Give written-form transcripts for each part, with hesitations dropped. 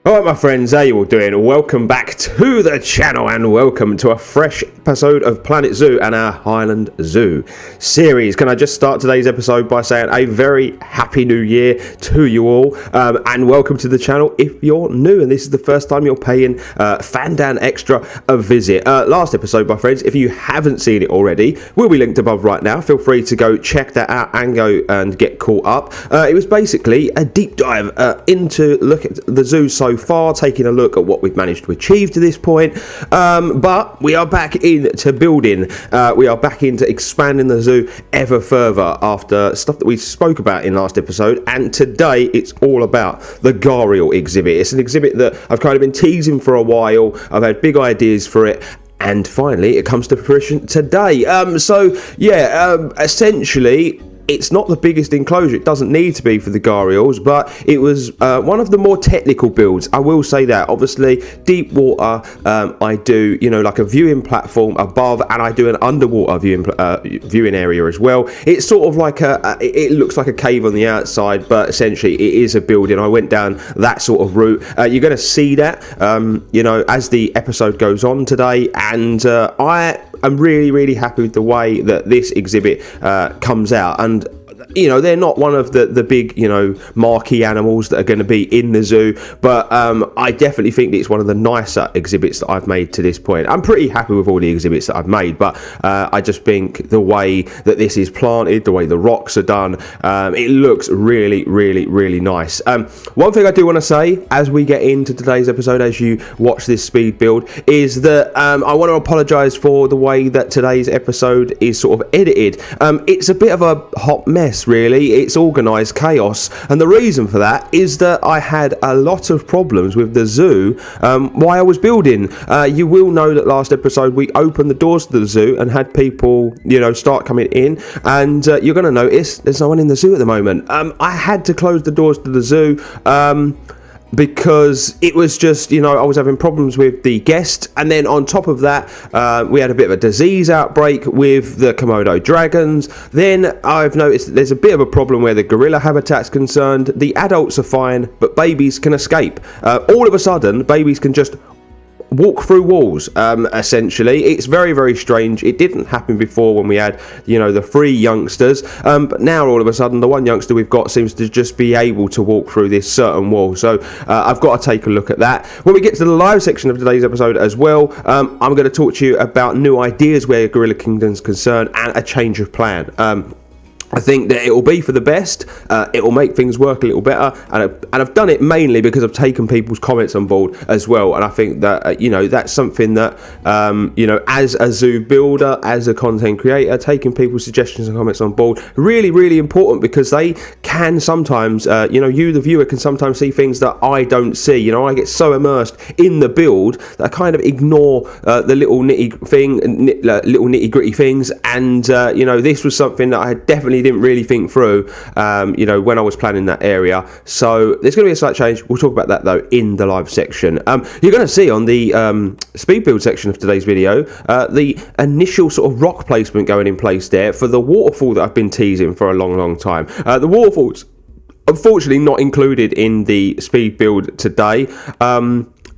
Alright my friends, how you all doing? Welcome back to the channel and welcome to a fresh episode of Planet Zoo and our Hyland Zoo series. Can I just start today's episode by saying a very happy new year to you all, and welcome to the channel if you're new and this is the first time you're paying Fandan Extra a visit. Last episode, my friends, if you haven't seen it already, will be linked above right now. Feel free to go check that out and go and get caught up. It was basically a deep dive into look at the zoo so far, taking a look at what we've managed to achieve to this point, but we are back into building, we are back into expanding the zoo ever further after stuff that we spoke about in last episode, and today it's all about the Gharial exhibit. It's an exhibit that I've kind of been teasing for a while. I've had big ideas for it, and finally it comes to fruition today. Essentially it's not the biggest enclosure. It doesn't need to be for the Gharials, but it was one of the more technical builds. I will say that. Obviously, deep water, I do, like a viewing platform above, and I do an underwater viewing area as well. It's sort of like it looks like a cave on the outside, but essentially it is a building. I went down that sort of route. You're going to see that, as the episode goes on today, and I'm really happy with the way that this exhibit comes out. And they're not one of the big marquee animals that are going to be in the zoo, but I definitely think that it's one of the nicer exhibits that I've made to this point. I'm pretty happy with all the exhibits that I've made, but I just think the way that this is planted, the way the rocks are done, it looks really nice. One thing I do want to say as we get into today's episode, as you watch this speed build, is that I want to apologise for the way that today's episode is sort of edited. It's a bit of a hot mess, really. It's organised chaos, and the reason for that is that I had a lot of problems with the zoo while I was building. You will know that last episode we opened the doors to the zoo and had people start coming in, and you're going to notice there's no one in the zoo at the moment. I had to close the doors to the zoo because it was just, I was having problems with the guest, and then on top of that, we had a bit of a disease outbreak with the Komodo dragons. Then I've noticed that there's a bit of a problem where the gorilla habitat's concerned. The adults are fine, but babies can escape. All of a sudden, babies can just walk through walls, essentially. It's very strange. It didn't happen before when we had the 3 youngsters, but now all of a sudden the 1 youngster we've got seems to just be able to walk through this certain wall. So I've got to take a look at that. When we get to the live section of today's episode as well, I'm going to talk to you about new ideas where Gorilla Kingdom's concerned and a change of plan. I think that it will be for the best. It will make things work a little better, and I've done it mainly because I've taken people's comments on board as well. And I think that that's something that as a zoo builder, as a content creator, taking people's suggestions and comments on board, really important, because they can sometimes you the viewer can sometimes see things that I don't see. I get so immersed in the build that I kind of ignore the little nitty gritty things, and this was something that I definitely didn't really think through when I was planning that area. So there's going to be a slight change. We'll talk about that though in the live section. You're going to see on the speed build section of today's video the initial sort of rock placement going in place there for the waterfall that I've been teasing for a long time. The waterfall's unfortunately not included in the speed build today.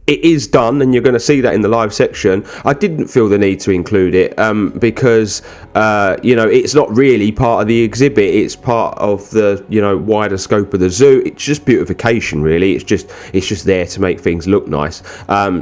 It is done, and you're going to see that in the live section. I didn't feel the need to include it because it's not really part of the exhibit. It's part of the wider scope of the zoo. It's just beautification, really. It's just there to make things look nice.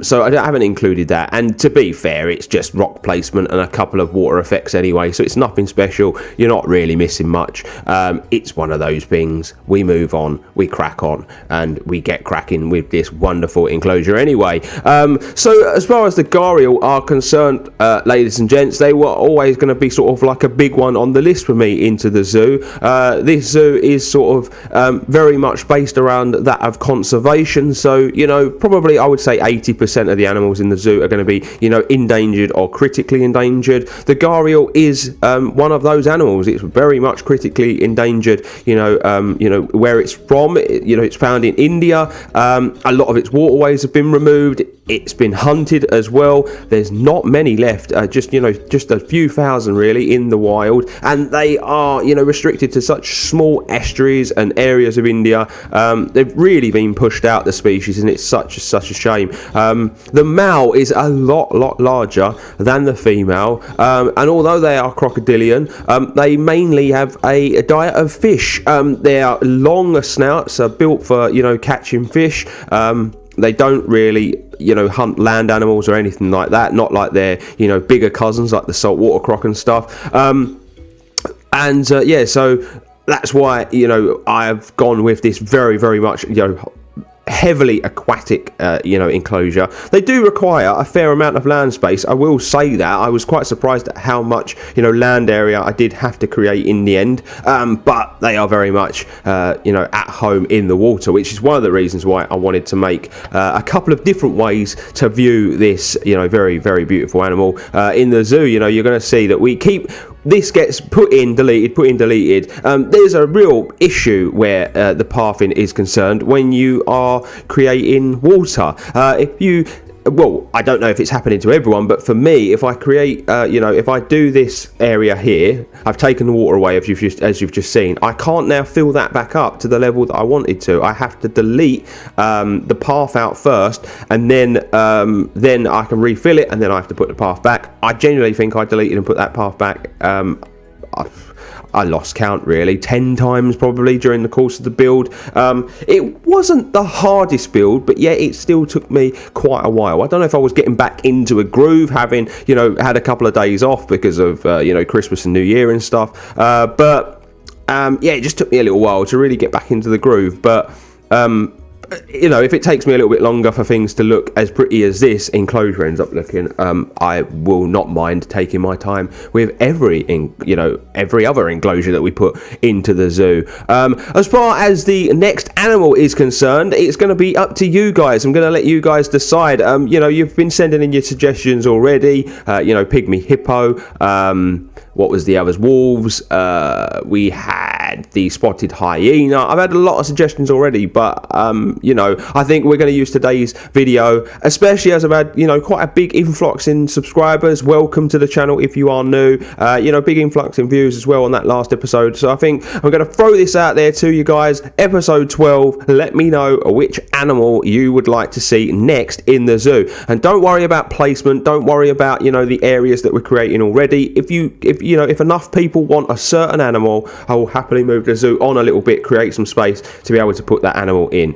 So I haven't included that. And to be fair, it's just rock placement and a couple of water effects anyway. So it's nothing special. You're not really missing much. It's one of those things. We move on, we crack on, and we get cracking with this wonderful enclosure anyway. So as far as the Gharial are concerned, ladies and gents, they were always going to be sort of like a big one on the list for me into the zoo. This zoo is sort of very much based around that of conservation, so probably I would say 80% of the animals in the zoo are going to be endangered or critically endangered. The Gharial is one of those animals. It's very much critically endangered. Where it's from, it's found in India. A lot of its waterways have been removed. It's been hunted as well. There's not many left, just a few thousand really in the wild, and they are restricted to such small estuaries and areas of India. They've really been pushed out, the species, and it's such a shame. The male is a lot larger than the female, and although they are crocodilian, they mainly have a diet of fish. Their long snouts are built for catching fish. They don't really hunt land animals or anything like that, not like their bigger cousins like the saltwater croc and stuff. So that's why I've gone with this very much heavily aquatic enclosure. They do require a fair amount of land space, I will say that. I was quite surprised at how much land area I did have to create in the end, but they are very much at home in the water, which is one of the reasons why I wanted to make a couple of different ways to view this very beautiful animal. In the zoo, you're going to see that we keep this gets put in, deleted. There's a real issue where the pathing is concerned when you are creating water. I don't know if it's happening to everyone, but for me, if I create, if I do this area here, I've taken the water away, as you've just seen. I can't now fill that back up to the level that I wanted to. I have to delete the path out first, and then I can refill it, and then I have to put the path back. I genuinely think I deleted and put that path back. I lost count really, 10 times probably during the course of the build. It wasn't the hardest build, but yet it still took me quite a while. I don't know if I was getting back into a groove, having had a couple of days off because of Christmas and New Year and stuff, it just took me a little while to really get back into the groove. But if it takes me a little bit longer for things to look as pretty as this enclosure ends up looking, I will not mind taking my time with every other enclosure that we put into the zoo. As far as the next animal is concerned, it's going to be up to you guys. I'm going to let you guys decide. You've been sending in your suggestions already. Pygmy hippo. What was the others? Wolves. We had the spotted hyena. I've had a lot of suggestions already, but I think we're going to use today's video, especially as I've had quite a big influx in subscribers. Welcome to the channel if you are new. Big influx in views as well on that last episode. So I think I'm going to throw this out there to you guys. Episode 12. Let me know which animal you would like to see next in the zoo, and don't worry about placement. Don't worry about the areas that we're creating already. If enough people want a certain animal, I will happily move the zoo on a little bit, create some space to be able to put that animal in.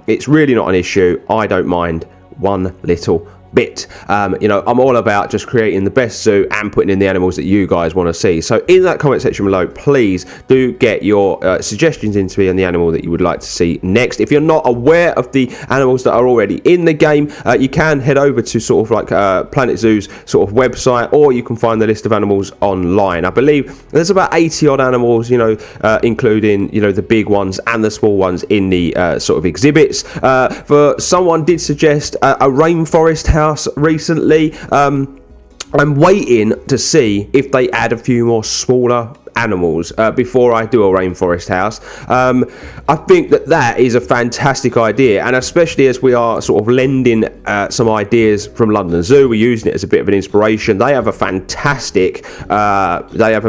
It's really not an issue. I don't mind one little bit. I'm all about just creating the best zoo and putting in the animals that you guys want to see. So in that comment section below, please do get your suggestions into me on the animal that you would like to see next. If you're not aware of the animals that are already in the game, you can head over to sort of like Planet Zoo's sort of website, or you can find the list of animals online. I believe there's about 80 odd animals, including the big ones and the small ones in the sort of exhibits. Someone did suggest a rainforest house recently. I'm waiting to see if they add a few more smaller animals before I do a rainforest house. I think that is a fantastic idea, and especially as we are sort of lending some ideas from London Zoo, we're using it as a bit of an inspiration. They have a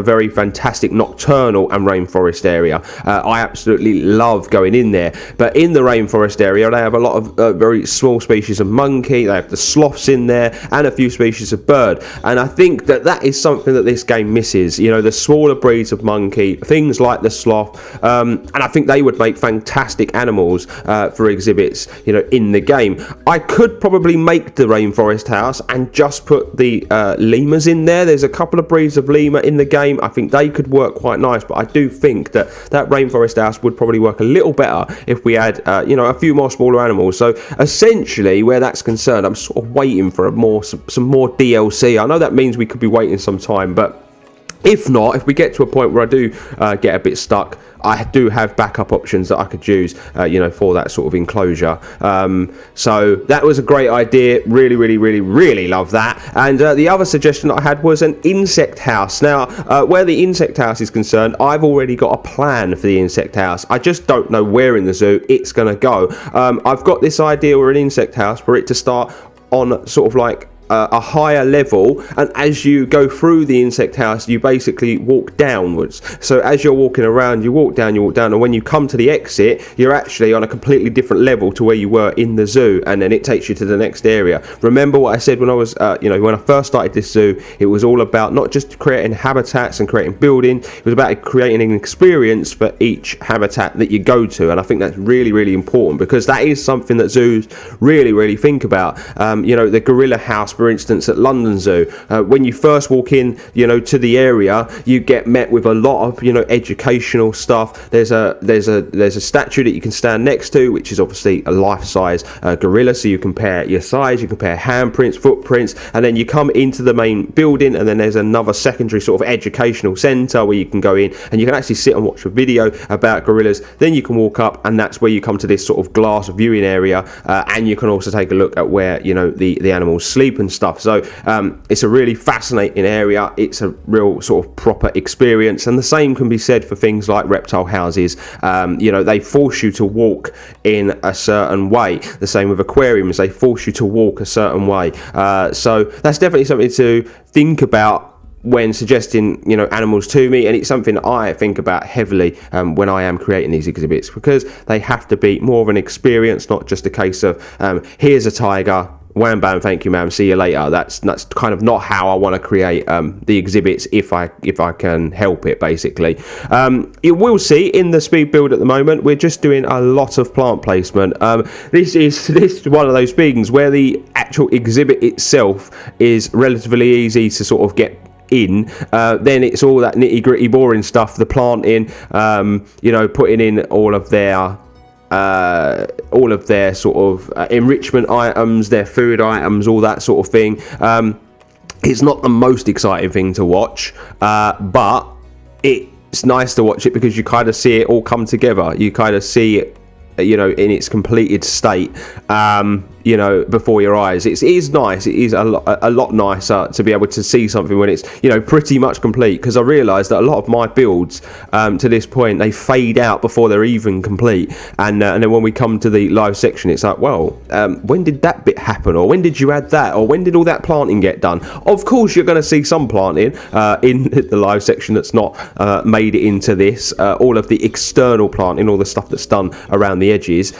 very fantastic nocturnal and rainforest area. I absolutely love going in there, but in the rainforest area they have a lot of very small species of monkey. They have the sloths in there and a few species of bird, and I think that is something that this game misses. The smaller breeds of monkey, things like the sloth, and I think they would make fantastic animals for exhibits in the game. I could probably make the rainforest house and just put the lemurs in there. There's a couple of breeds of lemur in the game. I think they could work quite nice, but I do think that rainforest house would probably work a little better if we had a few more smaller animals. So essentially, where that's concerned, I'm sort of waiting for some more DLC. I know that means we could be waiting some time, but If not, if we get to a point where I do get a bit stuck, I do have backup options that I could use, for that sort of enclosure. So that was a great idea. Really, really, really, really love that. And the other suggestion that I had was an insect house. Now, where the insect house is concerned, I've already got a plan for the insect house. I just don't know where in the zoo it's going to go. I've got this idea for an insect house for it to start on sort of like a higher level, and as you go through the insect house you basically walk downwards. So as you're walking around, you walk down, and when you come to the exit you're actually on a completely different level to where you were in the zoo, and then it takes you to the next area. Remember what I said when I was when I first started this zoo, it was all about not just creating habitats and creating building, it was about creating an experience for each habitat that you go to, and I think that's really, really important, because that is something that zoos really, really think about. The gorilla house, for instance, at London Zoo, when you first walk in, to the area, you get met with a lot of, educational stuff. There's a statue that you can stand next to, which is obviously a life-size gorilla. So you compare your size, you compare handprints, footprints, and then you come into the main building, and then there's another secondary sort of educational centre where you can go in and you can actually sit and watch a video about gorillas. Then you can walk up, and that's where you come to this sort of glass viewing area, and you can also take a look at where the animals sleep and stuff. So it's a really fascinating area. It's a real sort of proper experience, and the same can be said for things like reptile houses. They force you to walk in a certain way. The same with aquariums, they force you to walk a certain way. So that's definitely something to think about when suggesting animals to me, and it's something that I think about heavily when I am creating these exhibits, because they have to be more of an experience, not just a case of here's a tiger, wham bam, thank you ma'am, see you later. That's kind of not how I want to create the exhibits, if I can help it, basically. You will see in the speed build at the moment we're just doing a lot of plant placement. This is one of those things where the actual exhibit itself is relatively easy to sort of get in, then it's all that nitty gritty boring stuff, the planting, putting in all of their sort of enrichment items, their food items, all that sort of thing. It's not the most exciting thing to watch, but it's nice to watch it because you kind of see it all come together. You kind of see it in its completed state, before your eyes. It is nice. It is a lot nicer to be able to see something when it's pretty much complete, because I realised that a lot of my builds to this point, they fade out before they're even complete, and then when we come to the live section, it's like, well, when did that bit happen, or when did you add that, or when did all that planting get done? Of course you're going to see some planting in the live section that's not made it into this, all of the external planting, all the stuff that's done around the edges,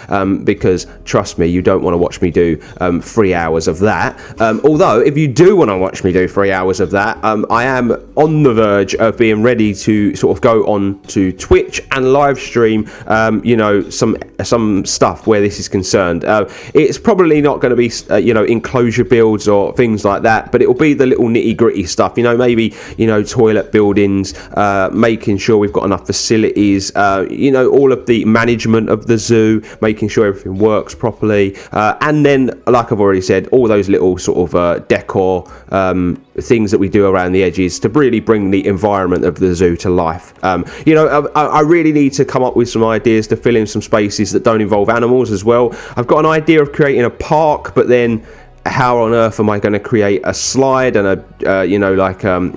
because trust me, you don't want to watch me do 3 hours of that. Although if you do want to watch me do 3 hours of that, I am on the verge of being ready to sort of go on to Twitch and live stream some stuff where this is concerned. It's probably not going to be enclosure builds or things like that, but it will be the little nitty gritty stuff, maybe toilet buildings, making sure we've got enough facilities, all of the management of the zoo, making sure everything works properly, and then, like I've already said, all those little sort of decor things that we do around the edges to really bring the environment of the zoo to life. I really need to come up with some ideas to fill in some spaces that don't involve animals as well. I've got an idea of creating a park, but then how on earth am I going to create a slide and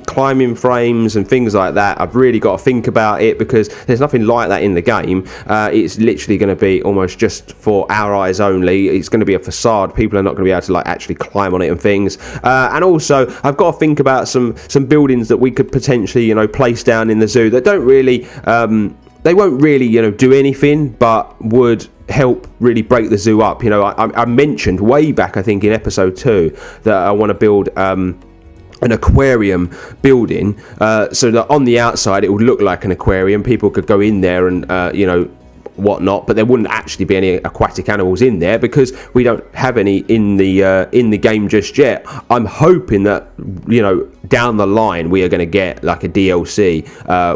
climbing frames and things like that? I've really got to think about it, because there's nothing like that in the game. It's literally going to be almost just for our eyes only. It's going to be a facade. People are not going to be able to actually climb on it and things. And also I've got to think about some buildings that we could potentially place down in the zoo that don't really they won't really do anything, but would help really break the zoo up. I mentioned way back, I think in episode 2, that I want to build an aquarium building, so that on the outside it would look like an aquarium. People could go in there and whatnot, but there wouldn't actually be any aquatic animals in there, because we don't have any in the game just yet. I'm hoping that down the line we are going to get like a DLC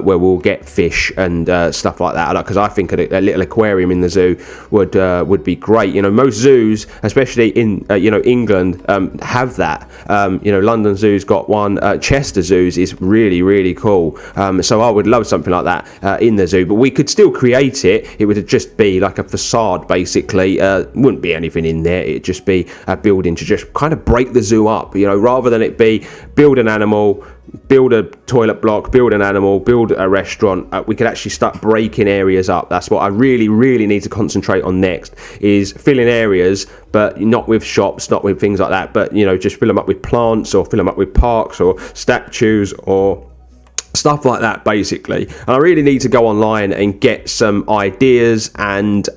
where we'll get fish and stuff like that, because I think a little aquarium in the zoo would be great. Most zoos, especially in England, have that. London Zoo's got one. Chester Zoo's is really, really cool. So I would love something like that in the zoo, but we could still create it. It would just be like a facade, basically. Wouldn't be anything in there. It'd just be a building to just kind of break the zoo up, rather than it be build an animal, build a toilet block, build an animal, build a restaurant. We could actually start breaking areas up. That's what I really, really need to concentrate on next, is filling areas, but not with shops, not with things like that, but just fill them up with plants, or fill them up with parks or statues or stuff like that, basically. And I really need to go online and get some ideas and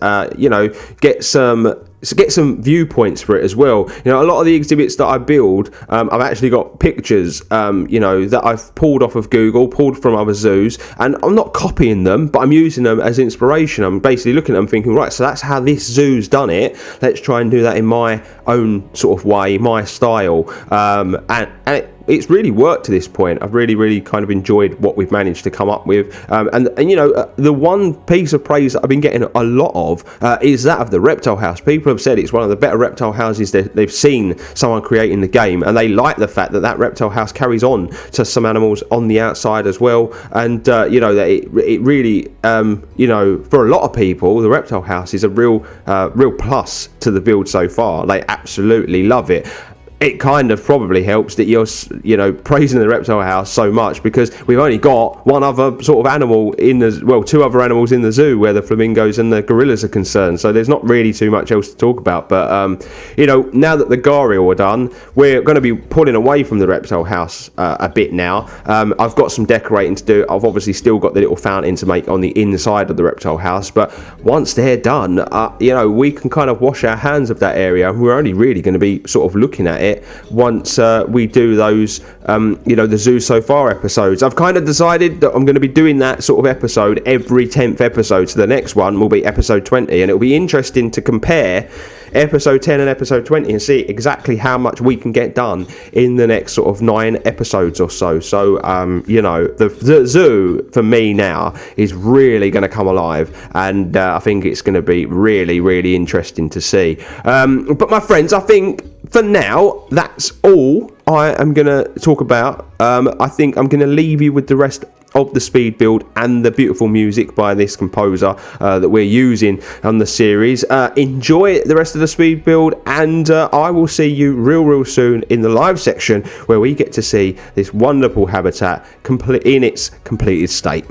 get some viewpoints for it as well. A lot of the exhibits that I build, I've actually got pictures that I've pulled off of Google, pulled from other zoos, and I'm not copying them, but I'm using them as inspiration. I'm basically looking at them thinking, right, so that's how this zoo's done it, let's try and do that in my own sort of way, my style. And it's really worked to this point. I've really, really kind of enjoyed what we've managed to come up with. And the one piece of praise that I've been getting a lot of is that of the reptile house. People have said it's one of the better reptile houses they've seen someone create in the game, and they like the fact that reptile house carries on to some animals on the outside as well. And that it really, for a lot of people, the reptile house is a real plus to the build so far. They absolutely love it. It kind of probably helps that you're praising the reptile house so much, because we've only got one other sort of animal two other animals in the zoo where the flamingos and the gorillas are concerned, so there's not really too much else to talk about. But now that the Gharial are done, we're going to be pulling away from the reptile house a bit now. I've got some decorating to do. I've obviously still got the little fountain to make on the inside of the reptile house, but once they're done, we can kind of wash our hands of that area. We're only really going to be sort of looking at it once we do those the Zoo So Far episodes. I've kind of decided that I'm going to be doing that sort of episode every 10th episode, so the next one will be episode 20, and it'll be interesting to compare episode 10 and episode 20 and see exactly how much we can get done in the next sort of 9 episodes or so. So the zoo for me now is really going to come alive, and I think it's going to be really, really interesting to see. But my friends, I think for now that's all I am going to talk about. I think I'm going to leave you with the rest of the speed build and the beautiful music by this composer that we're using on the series. Enjoy the rest of the speed build, and I will see you real soon in the live section, where we get to see this wonderful habitat in its completed state.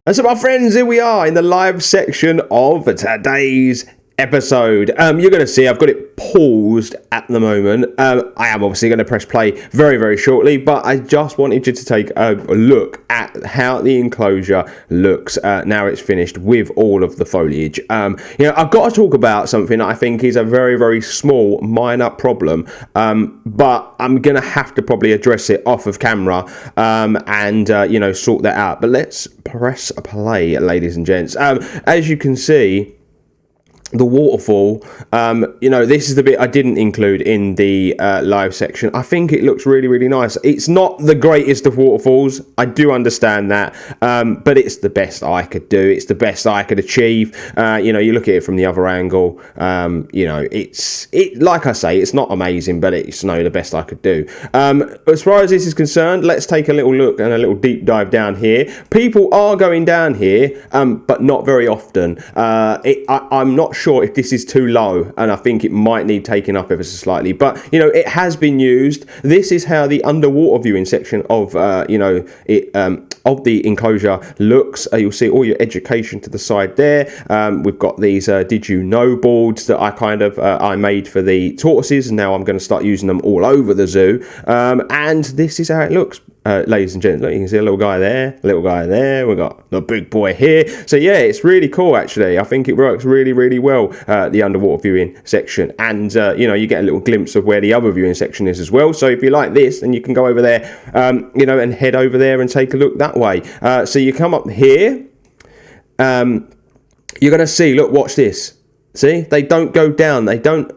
And so, my friends, here we are in the live section of today's episode. You're going to see I've got it paused at the moment. I am obviously going to press play very, very shortly, but I just wanted you to take a look at how the enclosure looks now it's finished with all of the foliage. I've got to talk about something that I think is a very, very small, minor problem, but I'm going to have to probably address it off of camera and sort that out. But let's press play, ladies and gents. As you can see, the waterfall, this is the bit I didn't include in the live section. I think it looks really, really nice. It's not the greatest of waterfalls, I do understand that, but it's the best I could do. It's the best I could achieve. You look at it from the other angle, it's like I say, it's not amazing, but it's the best I could do. As far as this is concerned, let's take a little look and a little deep dive down here. People are going down here, but not very often. I'm not sure if this is too low, and I think it might need taking up ever so slightly, but it has been used. This is how the underwater viewing section of of the enclosure looks. You'll see all your education to the side there. We've got these did you know boards that I made for the tortoises, and now I'm going to start using them all over the zoo, and this is how it looks. Ladies and gentlemen, you can see a little guy there, we've got the big boy here. So yeah, it's really cool actually. I think it works really, really well, the underwater viewing section, and you get a little glimpse of where the other viewing section is as well. So if you like this, then you can go over there, and head over there and take a look that way. So you come up here, you're going to see, look, watch this. See, they don't go down. They don't,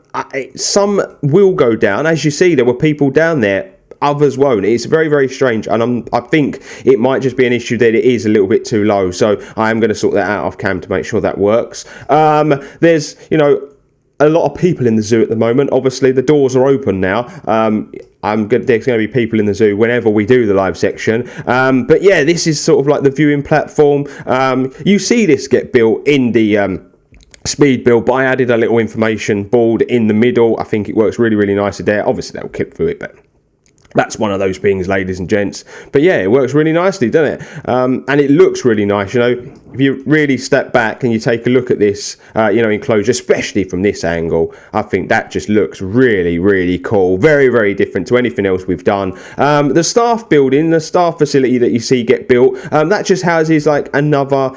some will go down. As you see, there were people down there. Others won't. It's very, very strange, and I think it might just be an issue that it is a little bit too low. So I am going to sort that out off cam to make sure that works. There's a lot of people in the zoo at the moment. Obviously, the doors are open now. There's going to be people in the zoo whenever we do the live section. But yeah, this is sort of like the viewing platform. You see this get built in the speed build, but I added a little information board in the middle. I think it works really, really nicely there. Obviously, they'll clip through it, but that's one of those things, ladies and gents. But yeah, it works really nicely, doesn't it? And it looks really nice. If you really step back and you take a look at this, enclosure, especially from this angle, I think that just looks really, really cool. Very, very different to anything else we've done. The staff building, the staff facility that you see get built, that just houses like another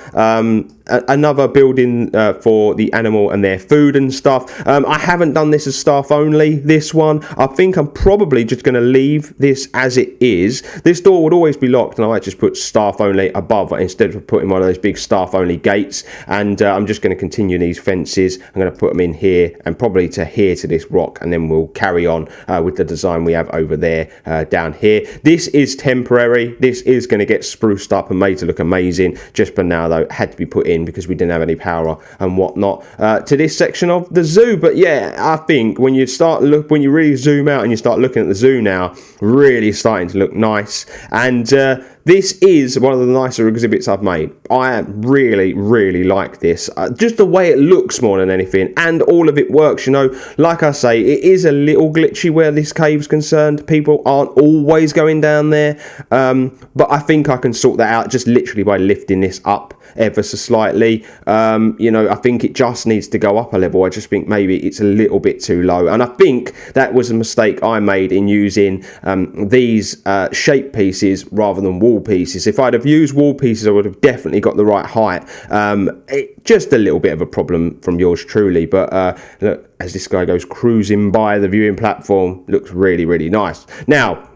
building for the animal and their food and stuff. I haven't done this as staff only, this one. I think I'm probably just going to leave this as it is. This door would always be locked, and I might just put staff only above it instead of putting one of those big staff only gates. And I'm just going to continue these fences. I'm going to put them in here and probably to here to this rock, and then we'll carry on with the design we have over there down here. This is temporary. This is going to get spruced up and made to look amazing. Just for now though, it had to be put in because we didn't have any power and whatnot to this section of the zoo. But yeah, I think when you really zoom out and you start looking at the zoo now, really starting to look nice. And this is one of the nicer exhibits I've made. I really, really like this. Just the way it looks more than anything, and all of it works. Like I say, it is a little glitchy where this cave's concerned. People aren't always going down there, but I think I can sort that out just literally by lifting this up ever so slightly. I think it just needs to go up a level. I just think maybe it's a little bit too low, and I think that was a mistake I made in using these shape pieces rather than wall pieces. If I'd have used wall pieces, I would have definitely got the right height. Just a little bit of a problem from yours truly, but look, as this guy goes cruising by the viewing platform, looks really, really nice. Now,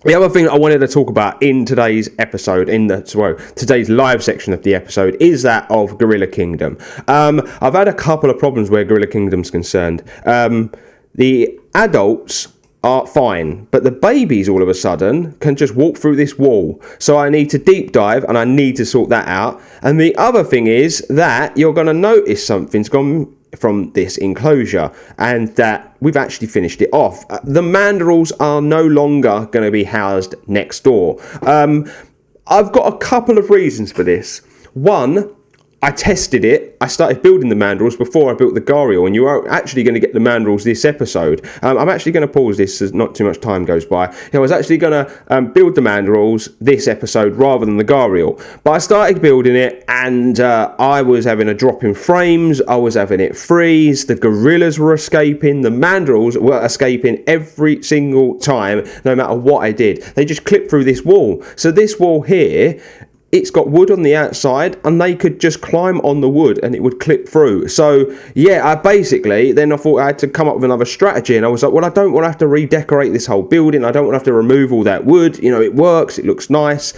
the other thing I wanted to talk about in today's episode, today's live section of the episode, is that of Gorilla Kingdom. I've had a couple of problems where Gorilla Kingdom's concerned. The adults are fine, but the babies all of a sudden can just walk through this wall. So I need to deep dive and I need to sort that out. And the other thing is that you're going to notice something's gone from this enclosure, and that we've actually finished it off. The mandrills are no longer going to be housed next door. I've got a couple of reasons for this. One, I tested it. I started building the mandrills before I built the Gharial, and you are actually going to get the mandrills this episode. I'm actually going to pause this as not too much time goes by. I was actually going to build the mandrills this episode rather than the Gharial, but I started building it, and I was having a drop in frames. I was having it freeze. The gorillas were escaping. The mandrills were escaping every single time, no matter what I did. They just clipped through this wall. So this wall here, it's got wood on the outside, and they could just climb on the wood and it would clip through. So yeah, I thought I had to come up with another strategy, and I was like, well, I don't want to have to redecorate this whole building. I don't want to have to remove all that wood. You know, it works, it looks nice.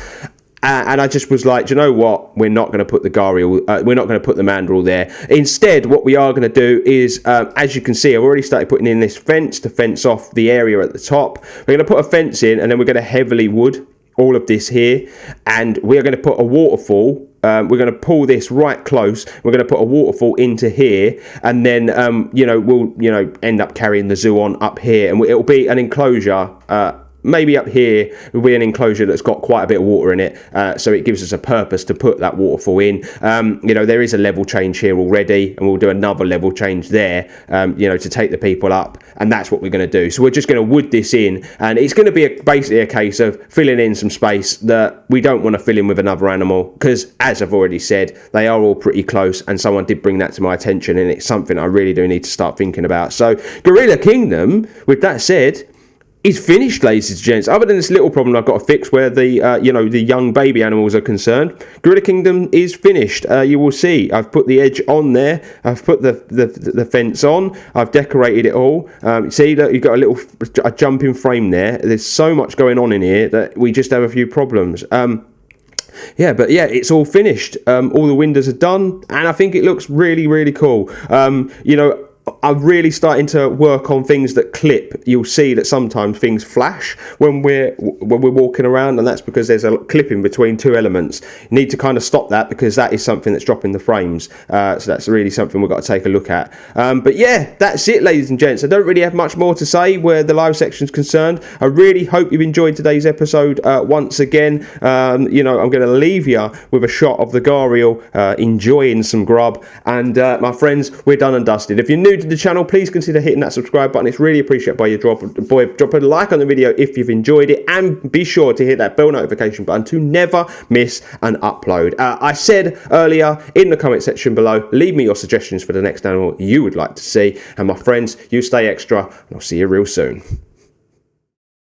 And I just was like, do you know what? We're not going to put the Gharial, we're not going to put the mandrill there. Instead, what we are going to do is, as you can see, I've already started putting in this fence to fence off the area at the top. We're going to put a fence in, and then we're going to heavily wood all of this here, and we are going to put a waterfall. We're going to pull this right close. We're going to put a waterfall into here, and then we'll end up carrying the zoo on up here, and it'll be an enclosure. Maybe up here will be an enclosure that's got quite a bit of water in it, so it gives us a purpose to put that waterfall in. There is a level change here already, and we'll do another level change there, to take the people up, and that's what we're going to do. So we're just going to wood this in, and it's going to be basically a case of filling in some space that we don't want to fill in with another animal, because as I've already said, they are all pretty close, and someone did bring that to my attention, and it's something I really do need to start thinking about. So Gorilla Kingdom, with that said, is finished, ladies and gents. Other than this little problem I've got to fix where the young baby animals are concerned, Gorilla Kingdom is finished. You will see I've put the edge on there. I've put the fence on. I've decorated it all. See that you've got a jumping frame there. There's so much going on in here that we just have a few problems. It's all finished. All the windows are done, and I think it looks really, really cool. I'm really starting to work on things that clip. You'll see that sometimes things flash when we're walking around, and that's because there's a clipping between two elements. You need to kind of stop that, because that is something that's dropping the frames. So that's really something we've got to take a look at. That's it, ladies and gents. I don't really have much more to say where the live section is concerned. I really hope you've enjoyed today's episode once again. I'm going to leave you with a shot of the Gharial enjoying some grub. And my friends, we're done and dusted. If you're new to the channel, please consider hitting that subscribe button. It's really appreciated by your drop a like on the video if you've enjoyed it, and be sure to hit that bell notification button to never miss an upload. I said earlier in the comment section below, leave me your suggestions for the next animal you would like to see, and my friends, you stay extra, and I'll see you real soon.